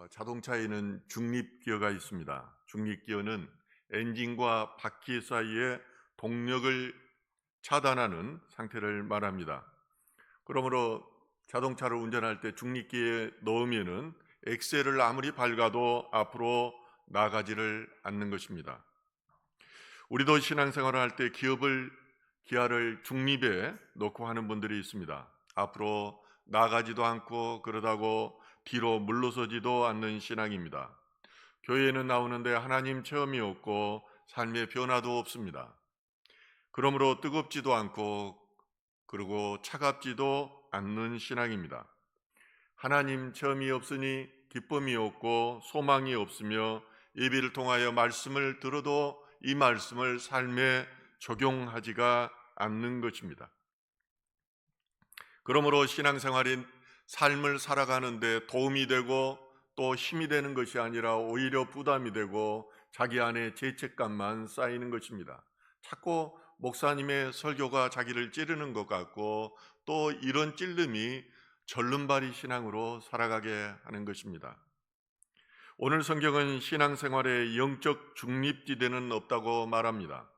자동차에는 중립기어가 있습니다. 중립기어는 엔진과 바퀴 사이의 동력을 차단하는 상태를 말합니다. 그러므로 자동차를 운전할 때 중립기어에 넣으면은 엑셀을 아무리 밟아도 앞으로 나가지를 않는 것입니다. 우리도 신앙생활을 할 때 기아를 중립에 놓고 하는 분들이 있습니다. 앞으로 나가지도 않고 그러다고 뒤로 물러서지도 않는 신앙입니다. 교회에는 나오는데 하나님 체험이 없고 삶의 변화도 없습니다. 그러므로 뜨겁지도 않고 그리고 차갑지도 않는 신앙입니다. 하나님 체험이 없으니 기쁨이 없고 소망이 없으며 예배를 통하여 말씀을 들어도 이 말씀을 삶에 적용하지가 않는 것입니다. 그러므로 신앙생활인 삶을 살아가는데 도움이 되고 또 힘이 되는 것이 아니라 오히려 부담이 되고 자기 안에 죄책감만 쌓이는 것입니다. 자꾸 목사님의 설교가 자기를 찌르는 것 같고 또 이런 찔름이 절름발이 신앙으로 살아가게 하는 것입니다. 오늘 성경은 신앙생활에 영적 중립지대는 없다고 말합니다.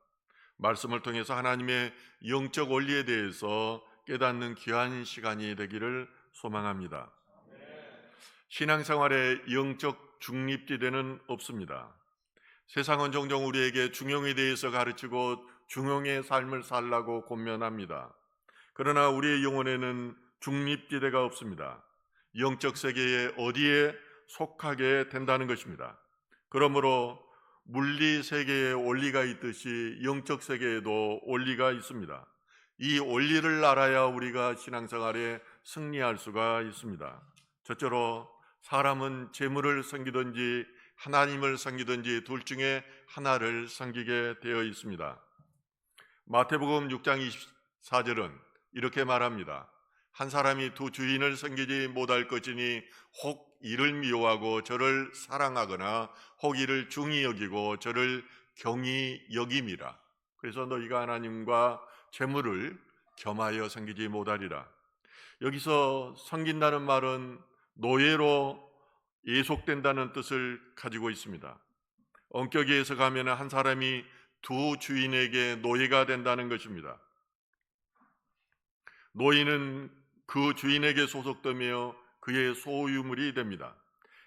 말씀을 통해서 하나님의 영적 원리에 대해서 깨닫는 귀한 시간이 되기를 소망합니다. 신앙생활에 영적 중립지대는 없습니다. 세상은 종종 우리에게 중용에 대해서 가르치고 중용의 삶을 살라고 권면합니다. 그러나 우리의 영혼에는 중립지대가 없습니다. 영적 세계에 어디에 속하게 된다는 것입니다. 그러므로 물리 세계에 원리가 있듯이 영적 세계에도 원리가 있습니다. 이 원리를 알아야 우리가 신앙생활에 승리할 수가 있습니다. 첫째로 사람은 재물을 섬기든지 하나님을 섬기든지 둘 중에 하나를 섬기게 되어 있습니다. 마태복음 6장 24절은 이렇게 말합니다. 한 사람이 두 주인을 섬기지 못할 것이니 혹 이를 미워하고 저를 사랑하거나 혹 이를 중히 여기고 저를 경히 여김이라. 그래서 너희가 하나님과 재물을 겸하여 섬기지 못하리라. 여기서 섬긴다는 말은 노예로 예속된다는 뜻을 가지고 있습니다. 엄격히 해석하면 한 사람이 두 주인에게 노예가 된다는 것입니다. 노예는 그 주인에게 소속되며 그의 소유물이 됩니다.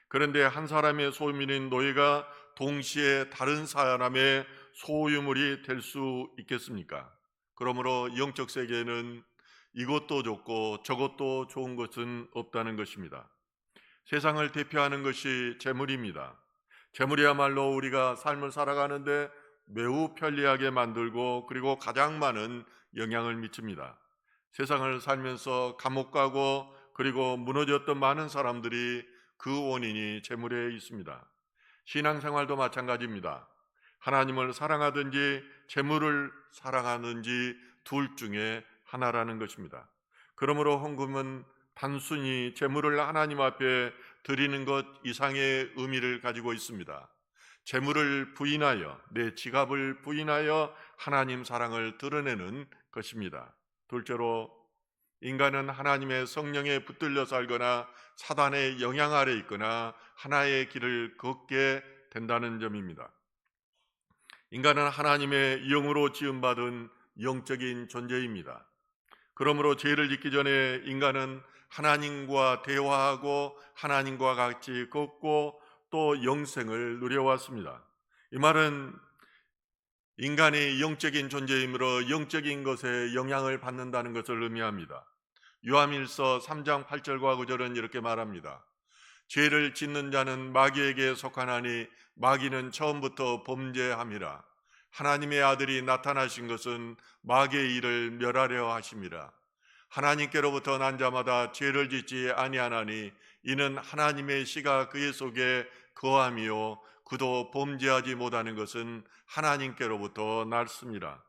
그런데 한 사람의 소유물인 노예가 동시에 다른 사람의 소유물이 될 수 있겠습니까? 그러므로 영적 세계에는 이것도 좋고 저것도 좋은 것은 없다는 것입니다. 세상을 대표하는 것이 재물입니다. 재물이야말로 우리가 삶을 살아가는데 매우 편리하게 만들고 그리고 가장 많은 영향을 미칩니다. 세상을 살면서 감옥 가고 그리고 무너졌던 많은 사람들이 그 원인이 재물에 있습니다. 신앙생활도 마찬가지입니다. 하나님을 사랑하든지 재물을 사랑하는지 둘 중에 하나라는 것입니다. 그러므로 헌금은 단순히 재물을 하나님 앞에 드리는 것 이상의 의미를 가지고 있습니다. 재물을 부인하여 내 지갑을 부인하여 하나님 사랑을 드러내는 것입니다. 둘째로 인간은 하나님의 성령에 붙들려 살거나 사단의 영향 아래 있거나 하나의 길을 걷게 된다는 점입니다. 인간은 하나님의 영으로 지음받은 영적인 존재입니다. 그러므로 죄를 짓기 전에 인간은 하나님과 대화하고 하나님과 같이 걷고 또 영생을 누려왔습니다. 이 말은 인간이 영적인 존재이므로 영적인 것에 영향을 받는다는 것을 의미합니다. 요한일서 3장 8절과 9절은 이렇게 말합니다. 죄를 짓는 자는 마귀에게 속하나니 마귀는 처음부터 범죄함이라. 하나님의 아들이 나타나신 것은 마귀의 일을 멸하려 하심이라. 하나님께로부터 난 자마다 죄를 짓지 아니하나니 이는 하나님의 씨가 그의 속에 거함이요 그도 범죄하지 못하는 것은 하나님께로부터 났습니다.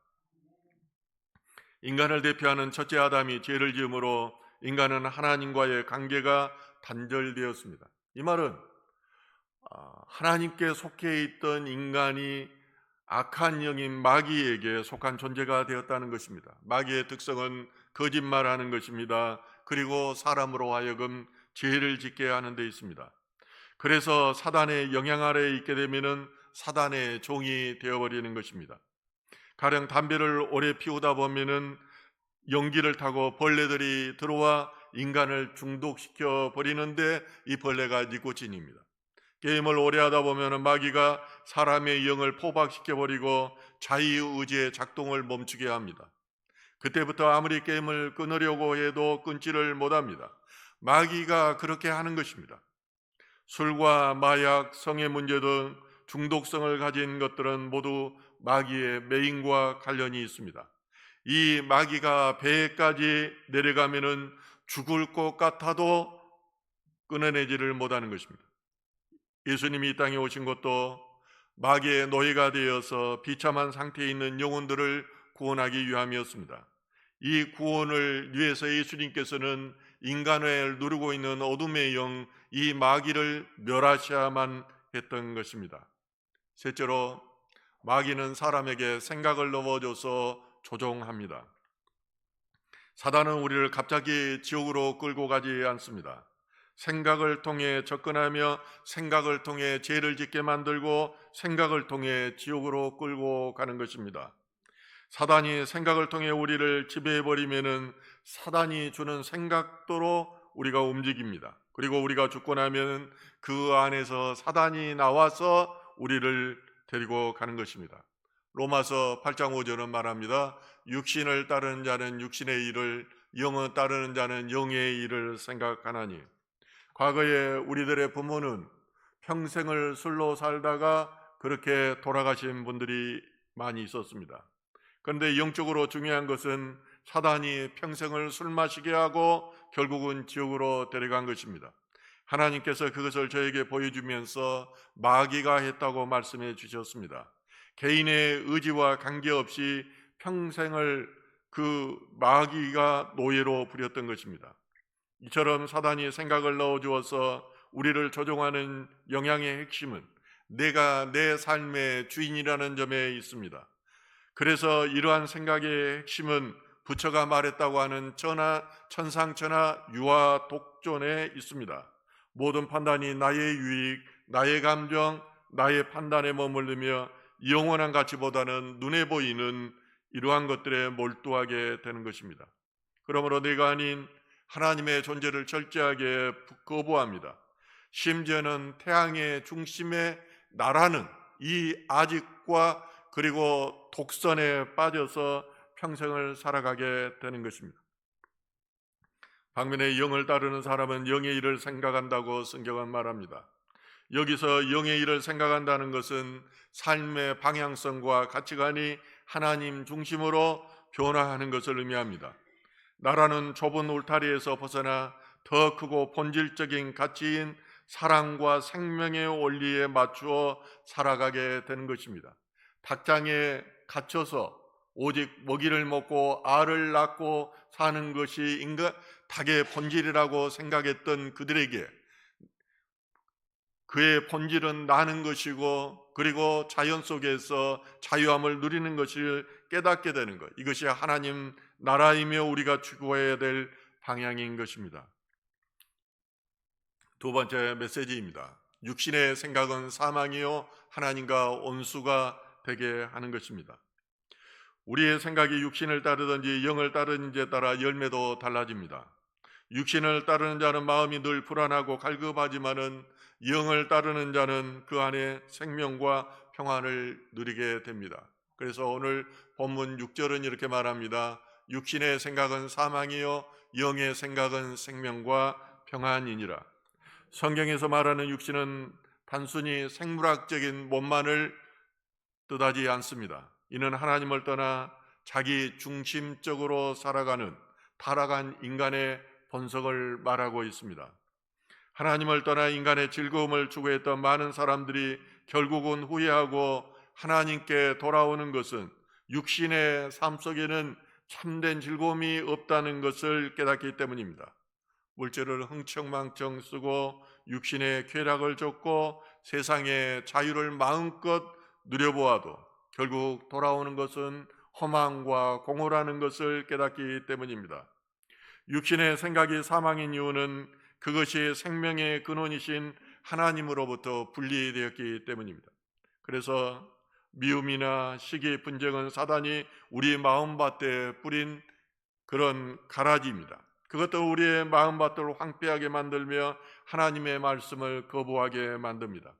인간을 대표하는 첫째 아담이 죄를 지음으로 인간은 하나님과의 관계가 단절되었습니다. 이 말은 하나님께 속해 있던 인간이 악한 영인 마귀에게 속한 존재가 되었다는 것입니다. 마귀의 특성은 거짓말하는 것입니다. 그리고 사람으로 하여금 죄를 짓게 하는 데 있습니다. 그래서 사단의 영향 아래에 있게 되면은 사단의 종이 되어버리는 것입니다. 가령 담배를 오래 피우다 보면은 연기를 타고 벌레들이 들어와 인간을 중독시켜 버리는데 이 벌레가 니코틴입니다. 게임을 오래 하다 보면 마귀가 사람의 영을 포박시켜 버리고 자유의지의 작동을 멈추게 합니다. 그때부터 아무리 게임을 끊으려고 해도 끊지를 못합니다. 마귀가 그렇게 하는 것입니다. 술과 마약, 성의 문제 등 중독성을 가진 것들은 모두 마귀의 매인과 관련이 있습니다. 이 마귀가 배에까지 내려가면은 죽을 것 같아도 끊어내지를 못하는 것입니다. 예수님이 이 땅에 오신 것도 마귀의 노예가 되어서 비참한 상태에 있는 영혼들을 구원하기 위함이었습니다. 이 구원을 위해서 예수님께서는 인간을 누르고 있는 어둠의 영, 이 마귀를 멸하셔야만 했던 것입니다. 셋째로, 마귀는 사람에게 생각을 넣어줘서 조종합니다. 사단은 우리를 갑자기 지옥으로 끌고 가지 않습니다. 생각을 통해 접근하며 생각을 통해 죄를 짓게 만들고 생각을 통해 지옥으로 끌고 가는 것입니다. 사단이 생각을 통해 우리를 지배해버리면은 사단이 주는 생각대로 우리가 움직입니다. 그리고 우리가 죽고 나면 그 안에서 사단이 나와서 우리를 데리고 가는 것입니다. 로마서 8장 5절은 말합니다. 육신을 따르는 자는 육신의 일을, 영을 따르는 자는 영의 일을 생각하나니. 과거에 우리들의 부모는 평생을 술로 살다가 그렇게 돌아가신 분들이 많이 있었습니다. 그런데 영적으로 중요한 것은 사단이 평생을 술 마시게 하고 결국은 지옥으로 데려간 것입니다. 하나님께서 그것을 저에게 보여주면서 마귀가 했다고 말씀해 주셨습니다. 개인의 의지와 관계없이 평생을 그 마귀가 노예로 부렸던 것입니다. 이처럼 사단이 생각을 넣어주어서 우리를 조종하는 영향의 핵심은 내가 내 삶의 주인이라는 점에 있습니다. 그래서 이러한 생각의 핵심은 부처가 말했다고 하는 천상천하 유아 독존에 있습니다. 모든 판단이 나의 유익, 나의 감정, 나의 판단에 머물르며 영원한 가치보다는 눈에 보이는 이러한 것들에 몰두하게 되는 것입니다. 그러므로 내가 아닌 하나님의 존재를 철저하게 거부합니다. 심지어는 태양의 중심에 나라는 이 아직과 그리고 독선에 빠져서 평생을 살아가게 되는 것입니다. 반면에 영을 따르는 사람은 영의 일을 생각한다고 성경은 말합니다. 여기서 영의 일을 생각한다는 것은 삶의 방향성과 가치관이 하나님 중심으로 변화하는 것을 의미합니다. 나라는 좁은 울타리에서 벗어나 더 크고 본질적인 가치인 사랑과 생명의 원리에 맞추어 살아가게 되는 것입니다. 닭장에 갇혀서 오직 먹이를 먹고 알을 낳고 사는 것이 닭의 본질이라고 생각했던 그들에게 그의 본질은 나는 것이고 그리고 자연 속에서 자유함을 누리는 것을 깨닫게 되는 것, 이것이 하나님 나라이며 우리가 추구해야 될 방향인 것입니다. 두 번째 메시지입니다. 육신의 생각은 사망이요 하나님과 원수가 되게 하는 것입니다. 우리의 생각이 육신을 따르든지 영을 따르는지에 따라 열매도 달라집니다. 육신을 따르는 자는 마음이 늘 불안하고 갈급하지만은 영을 따르는 자는 그 안에 생명과 평안을 누리게 됩니다. 그래서 오늘 본문 6절은 이렇게 말합니다. 육신의 생각은 사망이요 영의 생각은 생명과 평안이니라. 성경에서 말하는 육신은 단순히 생물학적인 몸만을 뜻하지 않습니다. 이는 하나님을 떠나 자기 중심적으로 살아가는 타락한 인간의 본성을 말하고 있습니다. 하나님을 떠나 인간의 즐거움을 추구했던 많은 사람들이 결국은 후회하고 하나님께 돌아오는 것은 육신의 삶 속에는 참된 즐거움이 없다는 것을 깨닫기 때문입니다. 물질을 흥청망청 쓰고 육신의 쾌락을 쫓고 세상의 자유를 마음껏 누려보아도 결국 돌아오는 것은 허망과 공허라는 것을 깨닫기 때문입니다. 육신의 생각이 사망인 이유는 그것이 생명의 근원이신 하나님으로부터 분리되었기 때문입니다. 그래서 미움이나 시기, 분쟁은 사단이 우리 마음밭에 뿌린 그런 가라지입니다. 그것도 우리의 마음밭을 황폐하게 만들며 하나님의 말씀을 거부하게 만듭니다.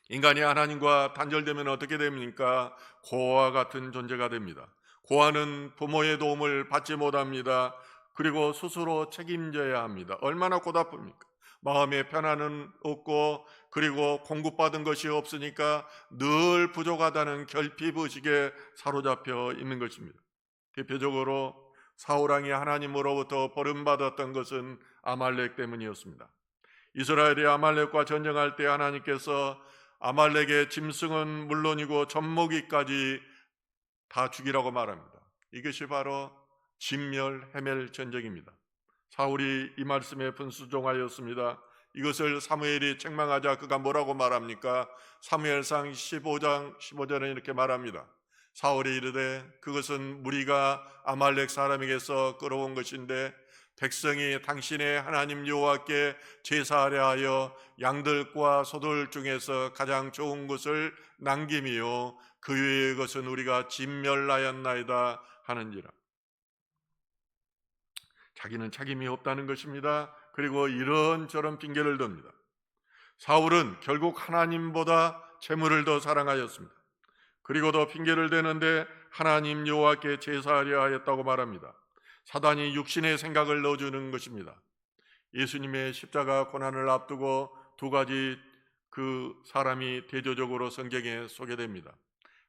인간이 하나님과 단절되면 어떻게 됩니까? 고아와 같은 존재가 됩니다. 고아는 부모의 도움을 받지 못합니다. 그리고 스스로 책임져야 합니다. 얼마나 고달픕니까? 마음의 편안은 없고, 그리고 공급받은 것이 없으니까 늘 부족하다는 결핍의식에 사로잡혀 있는 것입니다. 대표적으로 사울왕이 하나님으로부터 버림받았던 것은 아말렉 때문이었습니다. 이스라엘이 아말렉과 전쟁할 때 하나님께서 아말렉의 짐승은 물론이고 젖먹이까지 다 죽이라고 말합니다. 이것이 바로 진멸 해멸 전쟁입니다. 사울이 이 말씀에 분수종하였습니다. 이것을 사무엘이 책망하자 그가 뭐라고 말합니까? 사무엘상 15장 15절은 이렇게 말합니다. 사울이 이르되 그것은 무리가 아말렉 사람에게서 끌어온 것인데 백성이 당신의 하나님 여호와께 제사하려 하여 양들과 소들 중에서 가장 좋은 것을 남김이요 그 외의 것은 우리가 진멸하였나이다 하는지라. 자기는 책임이 없다는 것입니다. 그리고 이런저런 핑계를 댑니다. 사울은 결국 하나님보다 재물을 더 사랑하였습니다. 그리고 더 핑계를 대는데 하나님 여호와께 제사하려 하였다고 말합니다. 사단이 육신의 생각을 넣어주는 것입니다. 예수님의 십자가 고난을 앞두고 두 가지 그 사람이 대조적으로 성경에 소개됩니다.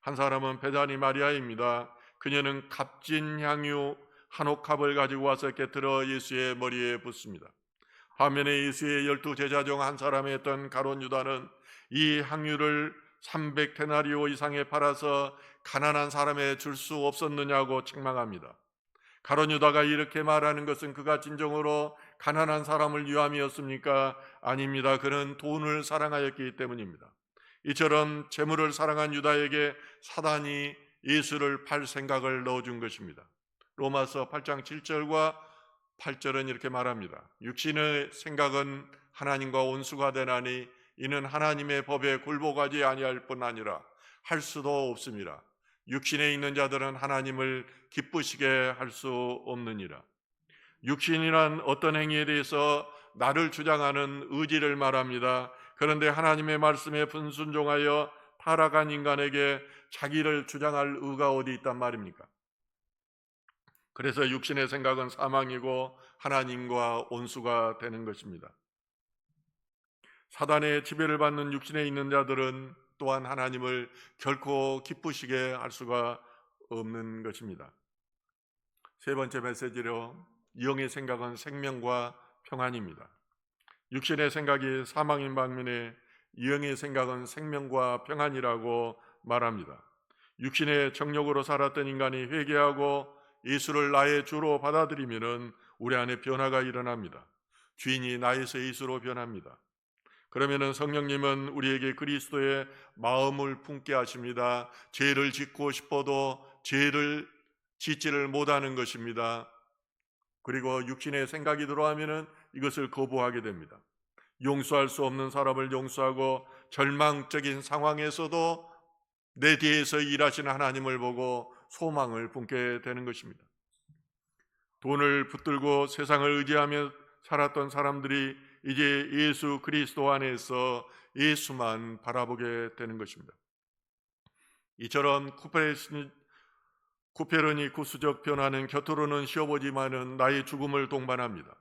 한 사람은 베다니 마리아입니다. 그녀는 값진 향유 한 옥합을 가지고 와서 깨뜨려 예수의 머리에 붓습니다. 반면에 예수의 12 제자 중 한 사람이었던 가룟 유다는 이 향유를 300데나리오 이상에 팔아서 가난한 사람에 줄 수 없었느냐고 책망합니다. 가룟 유다가 이렇게 말하는 것은 그가 진정으로 가난한 사람을 위함이었습니까? 아닙니다. 그는 돈을 사랑하였기 때문입니다. 이처럼 재물을 사랑한 유다에게 사단이 예수를 팔 생각을 넣어준 것입니다. 로마서 8장 7절과 8절은 이렇게 말합니다. 육신의 생각은 하나님과 원수가 되나니 이는 하나님의 법에 굴복하지 아니할 뿐 아니라 할 수도 없습니다. 육신에 있는 자들은 하나님을 기쁘시게 할 수 없느니라. 육신이란 어떤 행위에 대해서 나를 주장하는 의지를 말합니다. 그런데 하나님의 말씀에 불순종하여 타락한 인간에게 자기를 주장할 의가 어디 있단 말입니까? 그래서 육신의 생각은 사망이고 하나님과 원수가 되는 것입니다. 사단의 지배를 받는 육신에 있는 자들은 또한 하나님을 결코 기쁘시게 할 수가 없는 것입니다. 세 번째 메시지로 영의 생각은 생명과 평안입니다. 육신의 생각이 사망인 반면에 영의 생각은 생명과 평안이라고 말합니다. 육신의 정욕으로 살았던 인간이 회개하고 예수를 나의 주로 받아들이면 우리 안에 변화가 일어납니다. 주인이 나에서 예수로 변합니다. 그러면 성령님은 우리에게 그리스도의 마음을 품게 하십니다. 죄를 짓고 싶어도 죄를 짓지를 못하는 것입니다. 그리고 육신의 생각이 들어오면 이것을 거부하게 됩니다. 용서할 수 없는 사람을 용서하고 절망적인 상황에서도 내 뒤에서 일하시는 하나님을 보고 소망을 품게 되는 것입니다. 돈을 붙들고 세상을 의지하며 살았던 사람들이 이제 예수 그리스도 안에서 예수만 바라보게 되는 것입니다. 이처럼 쿠페르니쿠스적 변화는 겉으로는 쉬워보지만은 나의 죽음을 동반합니다.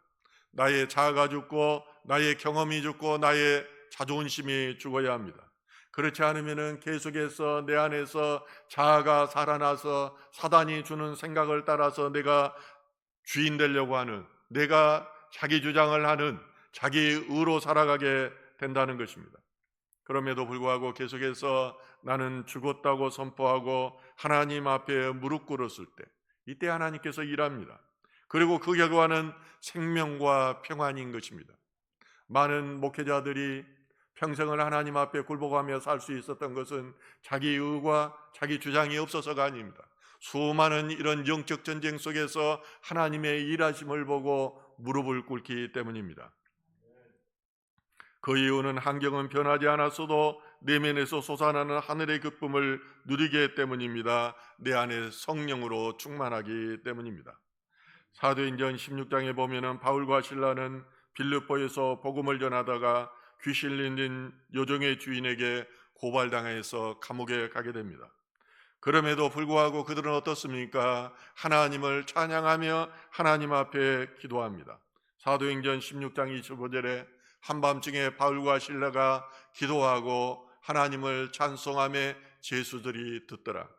나의 자아가 죽고 나의 경험이 죽고 나의 자존심이 죽어야 합니다. 그렇지 않으면 계속해서 내 안에서 자아가 살아나서 사단이 주는 생각을 따라서 내가 주인 되려고 하는, 내가 자기 주장을 하는, 자기 의로 살아가게 된다는 것입니다. 그럼에도 불구하고 계속해서 나는 죽었다고 선포하고 하나님 앞에 무릎 꿇었을 때 이때 하나님께서 일합니다. 그리고 그 결과는 생명과 평안인 것입니다. 많은 목회자들이 평생을 하나님 앞에 굴복하며 살 수 있었던 것은 자기 의와 자기 주장이 없어서가 아닙니다. 수많은 이런 영적 전쟁 속에서 하나님의 일하심을 보고 무릎을 꿇기 때문입니다. 그 이유는 환경은 변하지 않았어도 내면에서 솟아나는 하늘의 기쁨을 누리기 때문입니다. 내 안에 성령으로 충만하기 때문입니다. 사도행전 16장에 보면은 바울과 실라는 빌립보에서 복음을 전하다가 귀신 들린 요정의 주인에게 고발당해서 감옥에 가게 됩니다. 그럼에도 불구하고 그들은 어떻습니까? 하나님을 찬양하며 하나님 앞에 기도합니다. 사도행전 16장 25절에 한밤중에 바울과 실라가 기도하고 하나님을 찬송하며 제수들이 듣더라.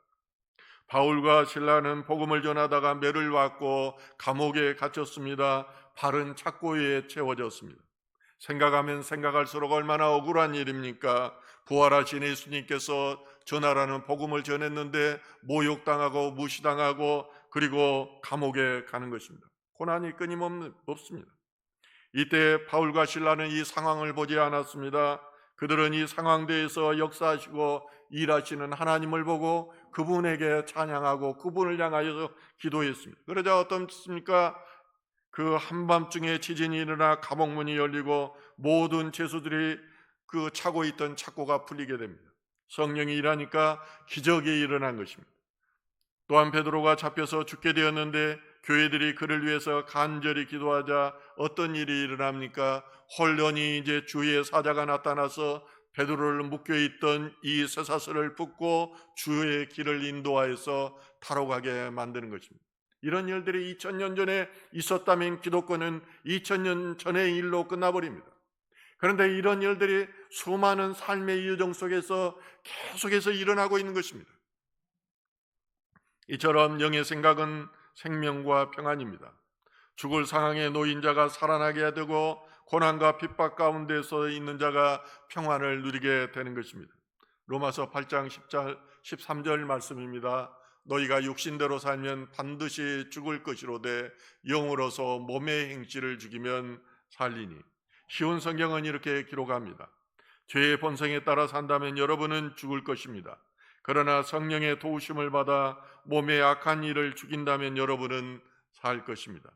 바울과 실라는 복음을 전하다가 매를 맞고 감옥에 갇혔습니다. 발은 착고에 채워졌습니다. 생각하면 생각할수록 얼마나 억울한 일입니까? 부활하신 예수님께서 전하라는 복음을 전했는데 모욕당하고 무시당하고 그리고 감옥에 가는 것입니다. 고난이 끊임없습니다. 이때 바울과 실라는 이 상황을 보지 않았습니다. 그들은 이 상황대에서 역사하시고 일하시는 하나님을 보고 그분에게 찬양하고 그분을 향하여 기도했습니다. 그러자 어떻습니까? 그 한밤중에 지진이 일어나 감옥문이 열리고 모든 죄수들이 그 차고 있던 착고가 풀리게 됩니다. 성령이 일하니까 기적이 일어난 것입니다. 또한 베드로가 잡혀서 죽게 되었는데 교회들이 그를 위해서 간절히 기도하자 어떤 일이 일어납니까? 홀연히 이제 주의 사자가 나타나서 베드로를 묶여있던 이 쇠사슬을 풀고 주의 길을 인도하여서 타러 가게 만드는 것입니다. 이런 일들이 2000년 전에 있었다면 기독교는 2000년 전의 일로 끝나버립니다. 그런데 이런 일들이 수많은 삶의 여정 속에서 계속해서 일어나고 있는 것입니다. 이처럼 영의 생각은 생명과 평안입니다. 죽을 상황에 놓인 자가 살아나게 되고 고난과 핍박 가운데서 있는 자가 평안을 누리게 되는 것입니다. 로마서 8장 13절 말씀입니다. 너희가 육신대로 살면 반드시 죽을 것이로되 영으로서 몸의 행실을 죽이면 살리니. 쉬운 성경은 이렇게 기록합니다. 죄의 본성에 따라 산다면 여러분은 죽을 것입니다. 그러나 성령의 도우심을 받아 몸의 악한 일을 죽인다면 여러분은 살 것입니다.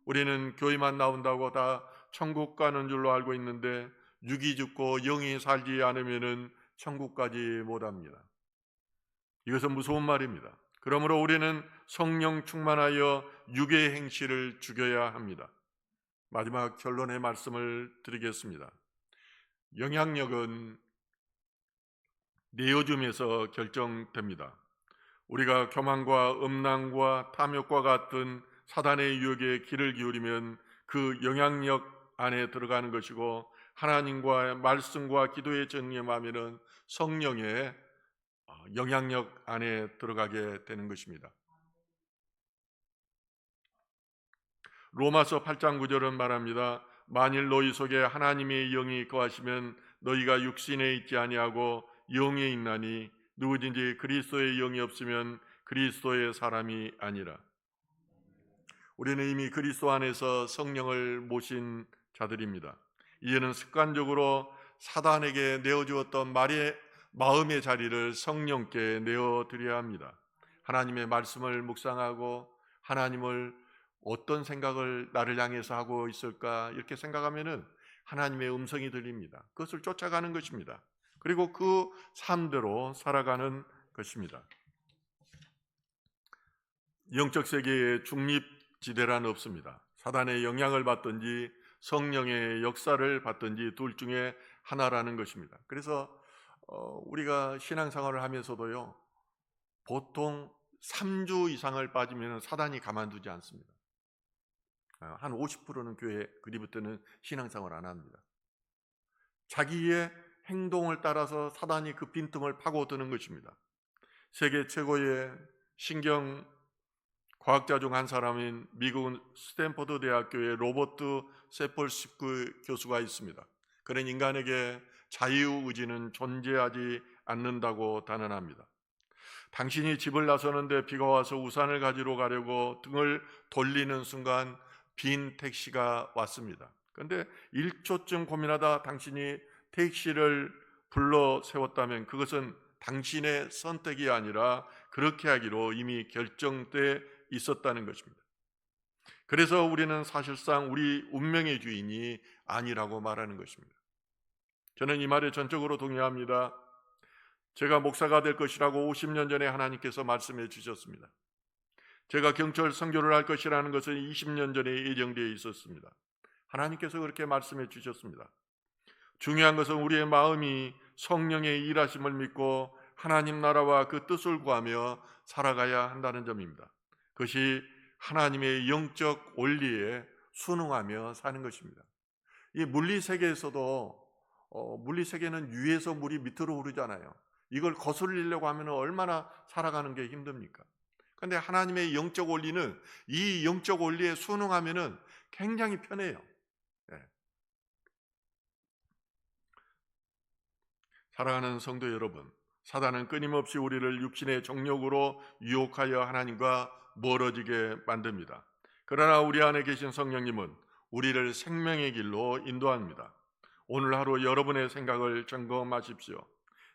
우리는 교회만 나온다고 다 천국 가는 줄로 알고 있는데 육이 죽고 영이 살지 않으면 천국 가지 못합니다. 이것은 무서운 말입니다. 그러므로 우리는 성령 충만하여 육의 행실을 죽여야 합니다. 마지막 결론의 말씀을 드리겠습니다. 영향력은 내어줌에서 결정됩니다. 우리가 교만과 음란과 탐욕과 같은 사단의 유혹에 귀를 기울이면 그 영향력 안에 들어가는 것이고 하나님과 말씀과 기도에 전념하면 성령의 영향력 안에 들어가게 되는 것입니다. 로마서 8장 9절은 말합니다. 만일 너희 속에 하나님의 영이 거하시면 너희가 육신에 있지 아니하고 영에 있나니 누구든지 그리스도의 영이 없으면 그리스도의 사람이 아니라. 우리는 이미 그리스도 안에서 성령을 모신 자들입니다. 이제는 습관적으로 사단에게 내어주었던 마음의 자리를 성령께 내어드려야 합니다. 하나님의 말씀을 묵상하고 하나님을 어떤 생각을 나를 향해서 하고 있을까 이렇게 생각하면은 하나님의 음성이 들립니다. 그것을 쫓아가는 것입니다. 그리고 그 삶대로 살아가는 것입니다. 영적 세계에 중립지대란 없습니다. 사단의 영향을 받든지 성령의 역사를 받든지 둘 중에 하나라는 것입니다. 그래서 우리가 신앙생활을 하면서도요, 보통 3주 이상을 빠지면 사단이 가만두지 않습니다. 한 50%는 교회 그리부터는 신앙생활 안 합니다. 자기의 행동을 따라서 사단이 그 빈틈을 파고드는 것입니다. 세계 최고의 신경 과학자 중 한 사람인 미국 스탠퍼드 대학교의 로버트 세폴스크 교수가 있습니다. 그는 인간에게 자유의지는 존재하지 않는다고 단언합니다. 당신이 집을 나서는데 비가 와서 우산을 가지러 가려고 등을 돌리는 순간 빈 택시가 왔습니다. 그런데 1초쯤 고민하다 당신이 택시를 불러 세웠다면 그것은 당신의 선택이 아니라 그렇게 하기로 이미 결정돼 있었다는 것입니다. 그래서 우리는 사실상 우리 운명의 주인이 아니라고 말하는 것입니다. 저는 이 말에 전적으로 동의합니다. 제가 목사가 될 것이라고 50년 전에 하나님께서 말씀해 주셨습니다. 제가 경찰 선교를 할 것이라는 것은 20년 전에 예정되어 있었습니다. 하나님께서 그렇게 말씀해 주셨습니다. 중요한 것은 우리의 마음이 성령의 일하심을 믿고 하나님 나라와 그 뜻을 구하며 살아가야 한다는 점입니다. 그것이 하나님의 영적 원리에 순응하며 사는 것입니다. 이 물리 세계에서도 물리 세계는 위에서 물이 밑으로 흐르잖아요. 이걸 거슬리려고 하면 얼마나 살아가는 게 힘듭니까? 그런데 하나님의 영적 원리는 이 영적 원리에 순응하면은 굉장히 편해요. 예. 사랑하는 성도 여러분, 사단은 끊임없이 우리를 육신의 정욕으로 유혹하여 하나님과 멀어지게 만듭니다. 그러나 우리 안에 계신 성령님은 우리를 생명의 길로 인도합니다. 오늘 하루 여러분의 생각을 점검하십시오.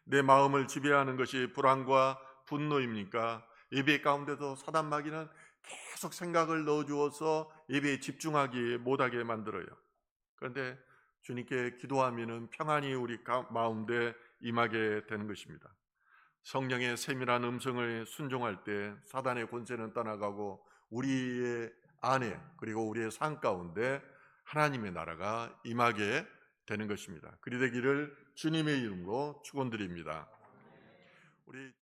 내 마음을 지배하는 것이 불안과 분노입니까? 예배 가운데도 사단 마귀는 계속 생각을 넣어주어서 예배에 집중하기 못하게 만들어요. 그런데 주님께 기도하면은 평안이 우리 마음에 임하게 되는 것입니다. 성령의 세밀한 음성을 순종할 때 사단의 권세는 떠나가고 우리의 안에 그리고 우리의 삶 가운데 하나님의 나라가 임하게 되는 것입니다. 그리 되기를 주님의 이름으로 축원드립니다. 우리